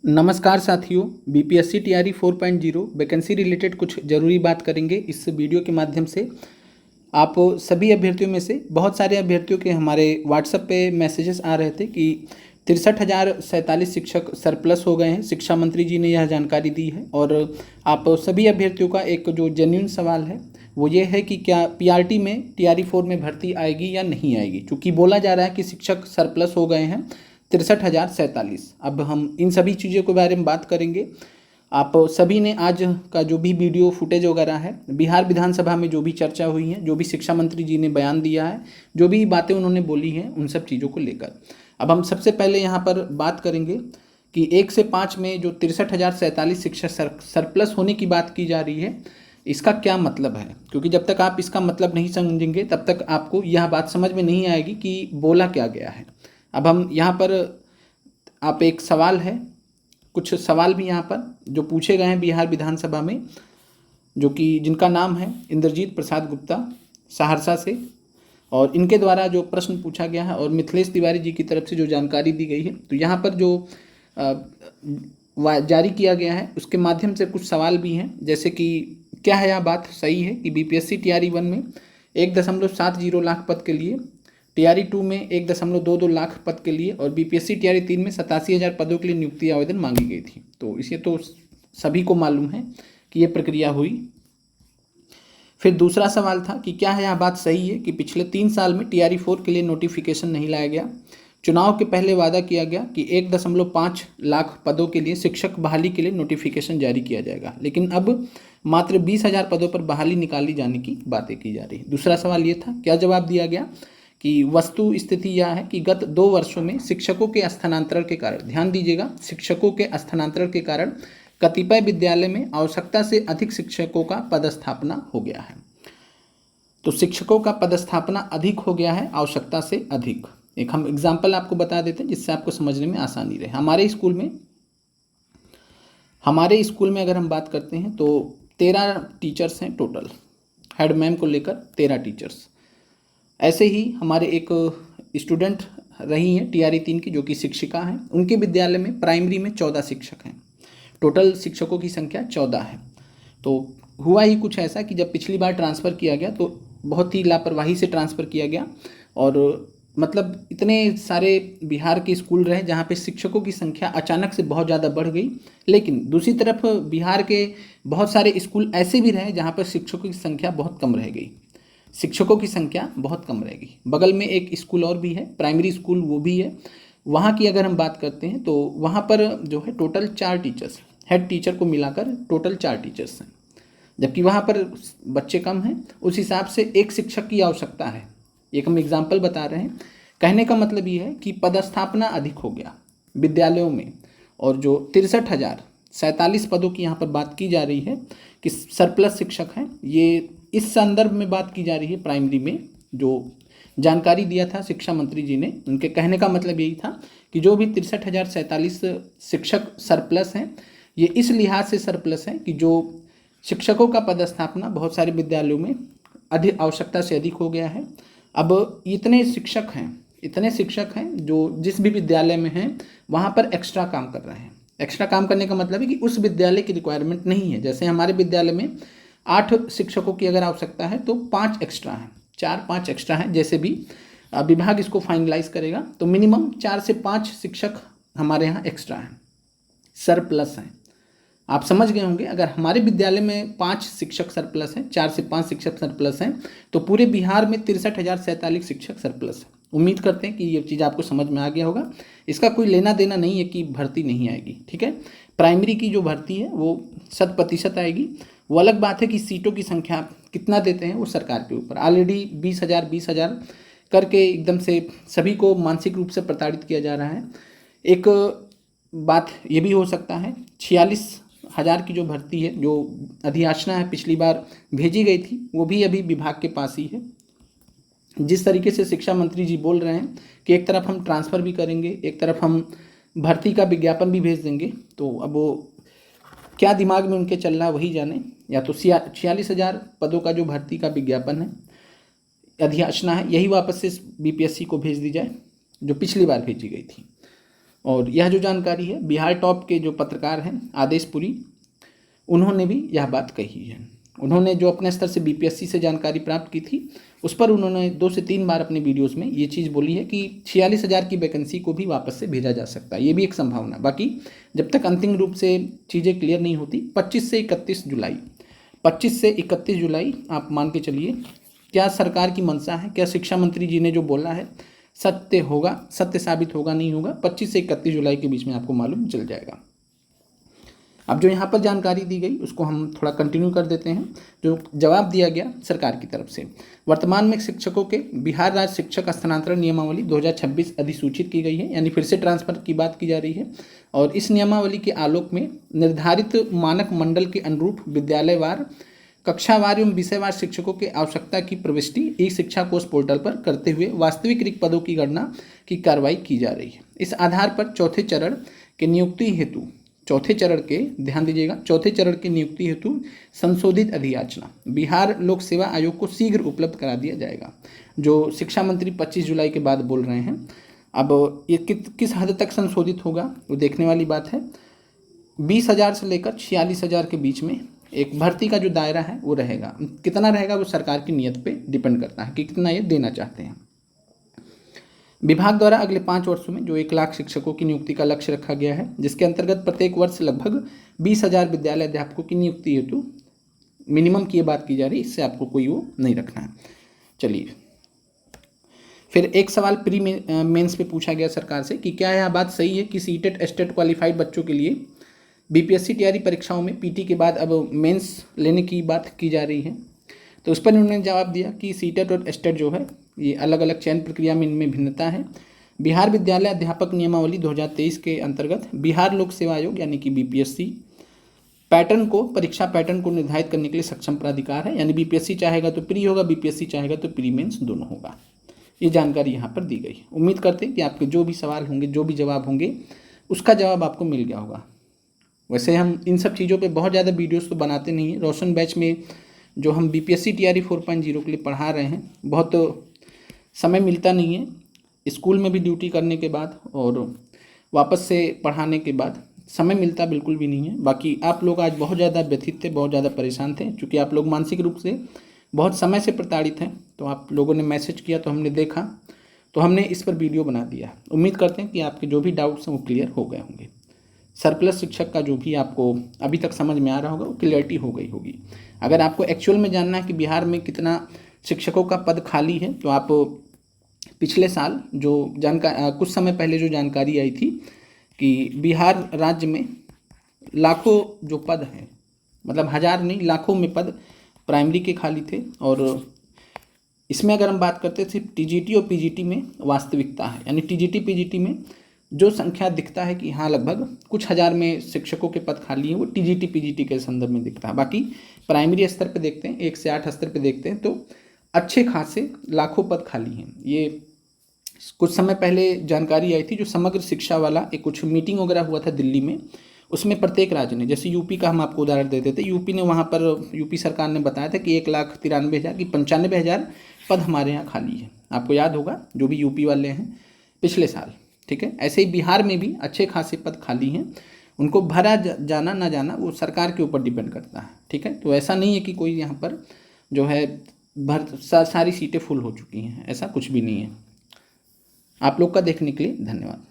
नमस्कार साथियों, BPSC TRE 4.0 vacancy related कुछ ज़रूरी बात करेंगे इस वीडियो के माध्यम से। आप सभी अभ्यर्थियों में से बहुत सारे अभ्यर्थियों के हमारे व्हाट्सएप पे मैसेजेस आ रहे थे कि 63,047 शिक्षक सरप्लस हो गए हैं। शिक्षा मंत्री जी ने यह जानकारी दी है और आप सभी अभ्यर्थियों का एक जो जेन्युइन सवाल है वो ये है कि क्या पीआरटी में टीआरई 4 में भर्ती आएगी या नहीं आएगी, क्योंकि बोला जा रहा है कि शिक्षक सरप्लस हो गए हैं 63,047। अब हम इन सभी चीज़ों के बारे में बात करेंगे। आप सभी ने आज का जो भी वीडियो फुटेज वगैरह है, बिहार विधानसभा में जो भी चर्चा हुई है, जो भी शिक्षा मंत्री जी ने बयान दिया है, जो भी बातें उन्होंने बोली हैं, उन सब चीज़ों को लेकर अब हम सबसे पहले यहाँ पर बात करेंगे कि 1 से 5 में जो 63,047 शिक्षक सरप्लस होने की बात की जा रही है, इसका क्या मतलब है। क्योंकि जब तक आप इसका मतलब नहीं समझेंगे तब तक आपको यह बात समझ में नहीं आएगी कि बोला क्या गया है। अब हम यहाँ पर आप एक सवाल है, कुछ सवाल भी यहाँ पर जो पूछे गए हैं बिहार विधानसभा में, जो कि जिनका नाम है इंद्रजीत प्रसाद गुप्ता सहरसा से, और इनके द्वारा जो प्रश्न पूछा गया है और मिथिलेश तिवारी जी की तरफ से जो जानकारी दी गई है, तो यहाँ पर जो जारी किया गया है उसके माध्यम से कुछ सवाल भी हैं। जैसे कि क्या है, यह बात सही है कि बीपीएससी टीआरई 1 में 1.70 लाख पद के लिए, टीआरई 2 में 1.22 लाख पद के लिए और बीपीएससी टीआरई 3 में 87,000 पदों के लिए नियुक्ति आवेदन मांगी गई थी। तो इसे तो सभी को मालूम है कि ये प्रक्रिया हुई। फिर दूसरा सवाल था कि क्या है, यह बात सही है कि पिछले 3 साल में टीआरई 4 के लिए नोटिफिकेशन नहीं लाया गया। चुनाव के पहले वादा किया गया कि 1.5 लाख पदों के लिए शिक्षक बहाली के लिए नोटिफिकेशन जारी किया जाएगा, लेकिन अब मात्र 20,000 पदों पर बहाली निकाली जाने की बातें की जा रही है। दूसरा सवाल ये था, क्या जवाब दिया गया कि वस्तु स्थिति यह है कि गत 2 वर्षों में शिक्षकों के स्थानांतरण के कारण, ध्यान दीजिएगा, शिक्षकों के स्थानांतरण के कारण कतिपय विद्यालय में आवश्यकता से अधिक शिक्षकों का पदस्थापना हो गया है। तो शिक्षकों का पदस्थापना अधिक हो गया है, आवश्यकता से अधिक। एक हम एग्जाम्पल आपको बता देते हैं जिससे आपको समझने में आसानी रहे। हमारे स्कूल में अगर हम बात करते हैं तो 13 टीचर्स हैं टोटल, हेड मैम को लेकर 13 टीचर्स। ऐसे ही हमारे एक स्टूडेंट रही हैं टीआरई 3 की, जो कि शिक्षिका हैं। उनके विद्यालय में प्राइमरी में 14 शिक्षक हैं, टोटल शिक्षकों की संख्या 14 है। तो हुआ ही कुछ ऐसा कि जब पिछली बार ट्रांसफ़र किया गया तो बहुत ही लापरवाही से ट्रांसफ़र किया गया, और मतलब इतने सारे बिहार के स्कूल रहे जहाँ पे शिक्षकों की संख्या अचानक से बहुत ज़्यादा बढ़ गई। लेकिन दूसरी तरफ बिहार के बहुत सारे स्कूल ऐसे भी रहे जहाँ पर शिक्षकों की संख्या बहुत कम रह गई, शिक्षकों की संख्या बहुत कम रहेगी। बगल में एक स्कूल और भी है, प्राइमरी स्कूल, वो भी है। वहाँ की अगर हम बात करते हैं तो वहाँ पर जो है टोटल 4 टीचर्स, हेड टीचर को मिलाकर टोटल 4 टीचर्स हैं, जबकि वहाँ पर बच्चे कम हैं। उस हिसाब से एक शिक्षक की आवश्यकता है। एक हम एग्जाम्पल बता रहे हैं। कहने का मतलब ये है कि पदस्थापना अधिक हो गया विद्यालयों में, और जो 63,047 पदों की यहाँ पर बात की जा रही है कि सरप्लस शिक्षक हैं, ये इस संदर्भ में बात की जा रही है। प्राइमरी में जो जानकारी दिया था शिक्षा मंत्री जी ने, उनके कहने का मतलब यही था कि जो भी 63,047 शिक्षक सरप्लस हैं, ये इस लिहाज से सरप्लस हैं कि जो शिक्षकों का पदस्थापना बहुत सारे विद्यालयों में अधिक, आवश्यकता से अधिक हो गया है। अब इतने शिक्षक हैं जो जिस भी विद्यालय में हैं वहाँ पर एक्स्ट्रा काम कर रहे हैं। एक्स्ट्रा काम करने का मतलब है कि उस विद्यालय की रिक्वायरमेंट नहीं है। जैसे हमारे विद्यालय में 8 शिक्षकों की अगर आवश्यकता है तो 5 एक्स्ट्रा हैं, 4-5 एक्स्ट्रा हैं। जैसे भी विभाग इसको फाइनलाइज करेगा तो मिनिमम 4 से 5 शिक्षक हमारे यहाँ एक्स्ट्रा हैं, सरप्लस हैं। आप समझ गए होंगे, अगर हमारे विद्यालय में 5 शिक्षक सरप्लस हैं, 4 से 5 शिक्षक सरप्लस हैं, तो पूरे बिहार में 63,047 शिक्षक सरप्लस हैं। उम्मीद करते हैं कि ये चीज़ आपको समझ में आ गया होगा। इसका कोई लेना देना नहीं है कि भर्ती नहीं आएगी, ठीक है। प्राइमरी की जो भर्ती है वो 100% आएगी। वो अलग बात है कि सीटों की संख्या कितना देते हैं वो सरकार के ऊपर। ऑलरेडी 20,000 करके एकदम से सभी को मानसिक रूप से प्रताड़ित किया जा रहा है। एक बात ये भी हो सकता है, 46,000 की जो भर्ती है, जो अधियाचना है पिछली बार भेजी गई थी, वो भी अभी विभाग के पास ही है। जिस तरीके से शिक्षा मंत्री जी बोल रहे हैं कि एक तरफ हम ट्रांसफ़र भी करेंगे, एक तरफ हम भर्ती का विज्ञापन भी भेज देंगे, तो अब वो क्या दिमाग में उनके चल रहा है वही जाने। या तो 46,000 पदों का जो भर्ती का विज्ञापन है, अधियाचना है, यही वापस से बीपीएससी को भेज दी जाए जो पिछली बार भेजी गई थी। और यह जो जानकारी है बिहार टॉप के जो पत्रकार हैं आदेश पुरी, उन्होंने भी यह बात कही है। उन्होंने जो अपने स्तर से बीपीएससी से जानकारी प्राप्त की थी उस पर उन्होंने 2 से 3 बार अपने वीडियोस में ये चीज़ बोली है कि 46,000 की वैकेंसी को भी वापस से भेजा जा सकता है, ये भी एक संभावना। बाकी जब तक अंतिम रूप से चीज़ें क्लियर नहीं होती 25 से 31 जुलाई आप मान के चलिए, क्या सरकार की मंशा है, क्या शिक्षा मंत्री जी ने जो बोला है सत्य होगा, सत्य साबित होगा नहीं होगा, 25 से 31 जुलाई के बीच में आपको मालूम चल जाएगा। अब जो यहाँ पर जानकारी दी गई उसको हम थोड़ा कंटिन्यू कर देते हैं। जो जवाब दिया गया सरकार की तरफ से, वर्तमान में शिक्षकों के बिहार राज्य शिक्षक स्थानांतरण नियमावली 2026 अधिसूचित की गई है, यानी फिर से ट्रांसफर की बात की जा रही है। और इस नियमावली के आलोक में निर्धारित मानक मंडल के अनुरूप विद्यालयवार, कक्षावार एवं विषयवार शिक्षकों के आवश्यकता की प्रविष्टि ई शिक्षा कोष पोर्टल पर करते हुए वास्तविक रिक्त पदों की गणना की कार्रवाई की जा रही है। इस आधार पर चौथे चरण के नियुक्ति हेतु संशोधित अधियाचना बिहार लोक सेवा आयोग को शीघ्र उपलब्ध करा दिया जाएगा। जो शिक्षा मंत्री 25 जुलाई के बाद बोल रहे हैं, अब ये किस हद तक संशोधित होगा वो देखने वाली बात है। 20,000 से लेकर 46,000 के बीच में एक भर्ती का जो दायरा है वो रहेगा। कितना रहेगा वो सरकार की नीयत पे डिपेंड करता है कि कितना ये देना चाहते हैं। विभाग द्वारा अगले 5 वर्षों में जो 1 लाख शिक्षकों की नियुक्ति का लक्ष्य रखा गया है, जिसके अंतर्गत प्रत्येक वर्ष लगभग 20,000 विद्यालय अध्यापकों की नियुक्ति हेतु मिनिमम की ये बात की जा रही है, इससे आपको कोई वो नहीं रखना है। चलिए, फिर एक सवाल प्री मेंस पे पूछा गया सरकार से कि क्या यह बात सही है कि सीटेट एस्टेट क्वालिफाइड बच्चों के लिए बीपीएससी टीआरई परीक्षाओं में पीटी के बाद अब मेंस लेने की बात की जा रही है। तो उस पर उन्होंने जवाब दिया कि सीटेट और एस्टेट जो है ये अलग अलग चयन प्रक्रिया में इनमें भिन्नता है। बिहार विद्यालय अध्यापक नियमावली 2023 के अंतर्गत बिहार लोक सेवा आयोग यानी कि बीपीएससी परीक्षा पैटर्न को निर्धारित करने के लिए सक्षम प्राधिकार है, यानी बीपीएससी चाहेगा तो प्री होगा, बीपीएससी चाहेगा तो प्री मेंस दोनों होगा। ये जानकारी यहाँ पर दी गई। उम्मीद करते हैं कि आपके जो भी सवाल होंगे, जो भी जवाब होंगे, उसका जवाब आपको मिल गया होगा। वैसे हम इन सब चीज़ों पे बहुत ज़्यादा वीडियोस तो बनाते नहीं हैं। रोशन बैच में जो हम बीपीएससी टीआरई 4.0 के लिए पढ़ा रहे हैं, बहुत समय मिलता नहीं है, स्कूल में भी ड्यूटी करने के बाद और वापस से पढ़ाने के बाद समय मिलता बिल्कुल भी नहीं है। बाकी आप लोग आज बहुत ज़्यादा व्यथित थे, बहुत ज़्यादा परेशान थे, क्योंकि आप लोग मानसिक रूप से बहुत समय से प्रताड़ित हैं। तो आप लोगों ने मैसेज किया तो हमने देखा, तो हमने इस पर वीडियो बना दिया। उम्मीद करते हैं कि आपके जो भी डाउट्स हैं वो क्लियर हो गए होंगे। सरप्लस शिक्षक का जो भी आपको अभी तक समझ में आ रहा होगा वो क्लियरिटी हो गई होगी। अगर आपको एक्चुअल में जानना है कि बिहार में कितना शिक्षकों का पद खाली है, तो आप पिछले साल जो कुछ समय पहले जो जानकारी आई थी कि बिहार राज्य में लाखों जो पद हैं, मतलब हज़ार नहीं लाखों में पद प्राइमरी के खाली थे। और इसमें अगर हम बात करते थे टीजीटी और पीजीटी में वास्तविकता है, यानी टीजीटी पीजीटी में जो संख्या दिखता है कि हाँ लगभग कुछ हज़ार में शिक्षकों के पद खाली हैं, वो टीजीटी पीजीटी के संदर्भ में दिखता है। बाकी प्राइमरी स्तर पे देखते हैं, 1 से 8 स्तर पे देखते हैं तो अच्छे खासे लाखों पद खाली हैं। ये कुछ समय पहले जानकारी आई थी, जो समग्र शिक्षा वाला एक कुछ मीटिंग वगैरह हुआ था दिल्ली में, उसमें प्रत्येक राज्य ने, जैसे यूपी का हम आपको उदाहरण देते थे, यूपी ने वहाँ पर यूपी सरकार ने बताया था कि 1,93,000 की 95,000 पद हमारे यहाँ खाली है। आपको याद होगा जो भी यूपी वाले हैं पिछले साल, ठीक है। ऐसे ही बिहार में भी अच्छे खासे पद खाली हैं, उनको भरा जाना ना जाना वो सरकार के ऊपर डिपेंड करता है, ठीक है। तो ऐसा नहीं है कि कोई यहाँ पर जो है सारी सीटें फुल हो चुकी हैं, ऐसा कुछ भी नहीं है। आप लोग का देखने के लिए धन्यवाद।